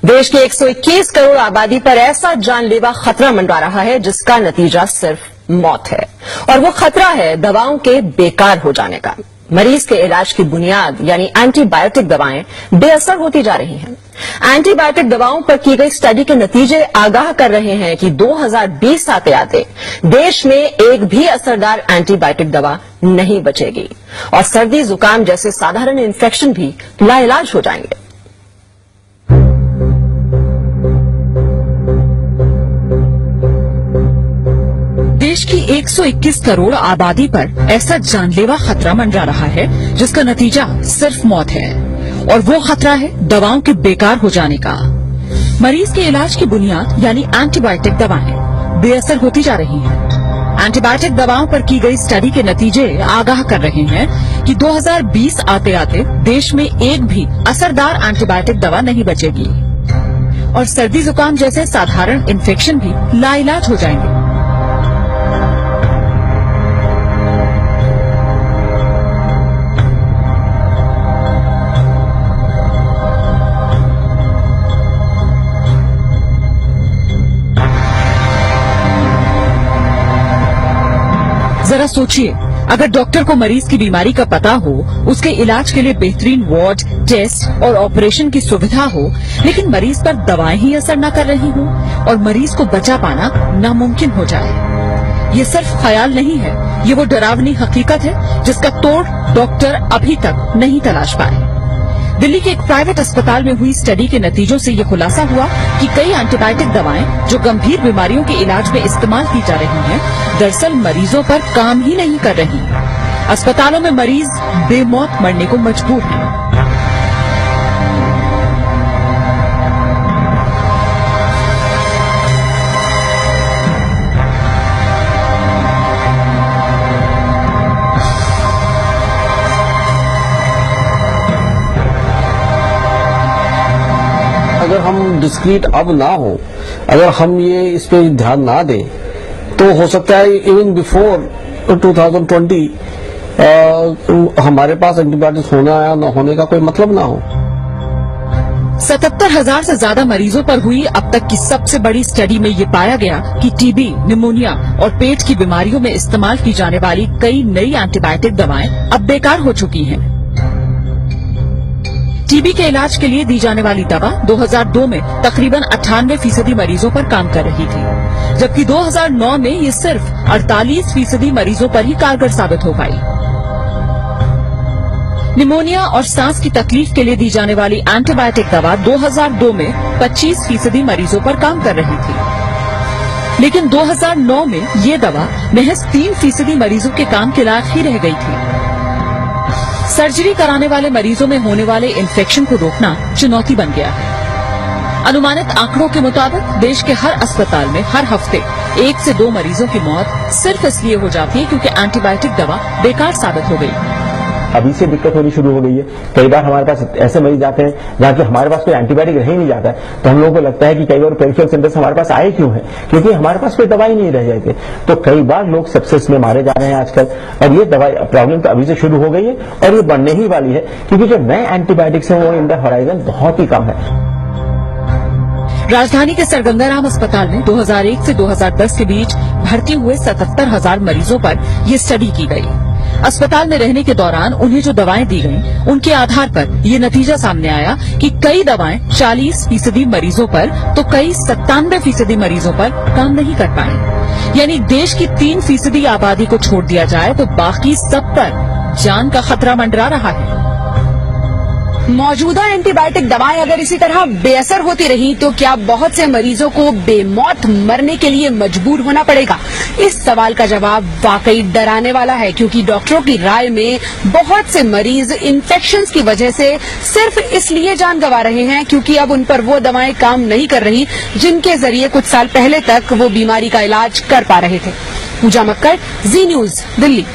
देश की 121 करोड़ आबादी पर ऐसा जानलेवा खतरा मंडरा रहा है जिसका नतीजा सिर्फ मौत है। और वो खतरा है दवाओं के बेकार हो जाने का। मरीज के इलाज की बुनियाद यानी एंटीबायोटिक दवाएं बेअसर होती जा रही हैं। एंटीबायोटिक दवाओं पर की गई स्टडी के नतीजे आगाह कर रहे हैं कि 2020 आते आते देश में एक भी असरदार एंटीबायोटिक दवा नहीं बचेगी और सर्दी जुकाम जैसे साधारण इन्फेक्शन भी लाइलाज हो जाएंगे। देश की 121 करोड़ आबादी पर ऐसा जानलेवा खतरा मंडरा रहा है जिसका नतीजा सिर्फ मौत है। और वो खतरा है दवाओं के बेकार हो जाने का। मरीज के इलाज की बुनियाद यानी एंटीबायोटिक दवाएं बेअसर होती जा रही हैं। एंटीबायोटिक दवाओं पर की गई स्टडी के नतीजे आगाह कर रहे हैं कि 2020 आते आते देश में एक भी असरदार एंटीबायोटिक दवा नहीं बचेगी और सर्दी जुकाम जैसे साधारण इन्फेक्शन भी लाइलाज हो जाएंगे। जरा सोचिए, अगर डॉक्टर को मरीज की बीमारी का पता हो, उसके इलाज के लिए बेहतरीन वार्ड, टेस्ट और ऑपरेशन की सुविधा हो, लेकिन मरीज पर दवाएं ही असर न कर रही हो और मरीज को बचा पाना नामुमकिन हो जाए। ये सिर्फ ख्याल नहीं है, ये वो डरावनी हकीकत है जिसका तोड़ डॉक्टर अभी तक नहीं तलाश पाए। दिल्ली के एक प्राइवेट अस्पताल में हुई स्टडी के नतीजों से ये खुलासा हुआ कि कई एंटीबायोटिक दवाएं जो गंभीर बीमारियों के इलाज में इस्तेमाल की जा रही हैं, दरअसल मरीजों पर काम ही नहीं कर रही। अस्पतालों में मरीज बेमौत मरने को मजबूर हैं। अगर हम डिस्क्रीट अब ना हो, अगर हम ये इस पे ध्यान ना दें तो हो सकता है इवन बिफोर 2020 हमारे पास एंटीबायोटिक्स होना या न होने का कोई मतलब ना हो। 77,000 से ज्यादा मरीजों पर हुई अब तक की सबसे बड़ी स्टडी में ये पाया गया कि टीबी, निमोनिया और पेट की बीमारियों में इस्तेमाल की जाने वाली कई नई एंटीबायोटिक दवाएं अब बेकार हो चुकी हैं। टीबी के इलाज के लिए दी जाने वाली दवा 2002 में तकरीबन 98% मरीजों पर काम कर रही थी, जबकि 2009 में ये सिर्फ 48% मरीजों पर ही कारगर साबित हो पाई। निमोनिया और सांस की तकलीफ के लिए दी जाने वाली एंटीबायोटिक दवा 2002 में 25% मरीजों पर काम कर रही थी, लेकिन 2009 में ये दवा महज 3% मरीजों के काम के लायक ही रह गई थी। सर्जरी कराने वाले मरीजों में होने वाले इन्फेक्शन को रोकना चुनौती बन गया है। अनुमानित आंकड़ों के मुताबिक देश के हर अस्पताल में हर हफ्ते 1 से 2 मरीजों की मौत सिर्फ इसलिए हो जाती है क्योंकि एंटीबायोटिक दवा बेकार साबित हो गई। अभी से दिक्कत होनी शुरू हो गई है। कई बार हमारे पास ऐसे मरीज आते हैं जहाँ की हमारे पास कोई एंटीबायोटिक रह ही नहीं जाता है, तो हम लोगों को लगता है कि कई बार पेरिफेरल सेंटर्स हमारे पास आए क्यों है, क्योंकि हमारे पास कोई दवाई नहीं रह जाती। तो कई बार लोग सेप्सिस में मारे जा रहे हैं आजकल, और ये दवाई प्रॉब्लम तो अभी से शुरू हो गई है और ये बढ़ने ही वाली है, क्योंकि जो नए एंटीबायोटिक्स हैं वो इन द होराइजन बहुत ही कम है। राजधानी के सरगंगाराम अस्पताल में 2001 से 2010 के बीच भर्ती हुए 77,000 मरीजों पर ये स्टडी की गई। अस्पताल में रहने के दौरान उन्हें जो दवाएं दी गईं, उनके आधार पर ये नतीजा सामने आया कि कई दवाएं 40% मरीजों पर तो कई 97% मरीजों पर काम नहीं कर पाए। यानी देश की 3% आबादी को छोड़ दिया जाए तो बाकी सब पर जान का खतरा मंडरा रहा है। मौजूदा एंटीबायोटिक दवाएं अगर इसी तरह बेअसर होती रही तो क्या बहुत से मरीजों को बेमौत मरने के लिए मजबूर होना पड़ेगा? इस सवाल का जवाब वाकई डराने वाला है, क्योंकि डॉक्टरों की राय में बहुत से मरीज इन्फेक्शंस की वजह से सिर्फ इसलिए जान गंवा रहे हैं क्योंकि अब उन पर वो दवाएं काम नहीं कर रही जिनके जरिए कुछ साल पहले तक वो बीमारी का इलाज कर पा रहे थे। पूजा मक्कड़, जी न्यूज, दिल्ली।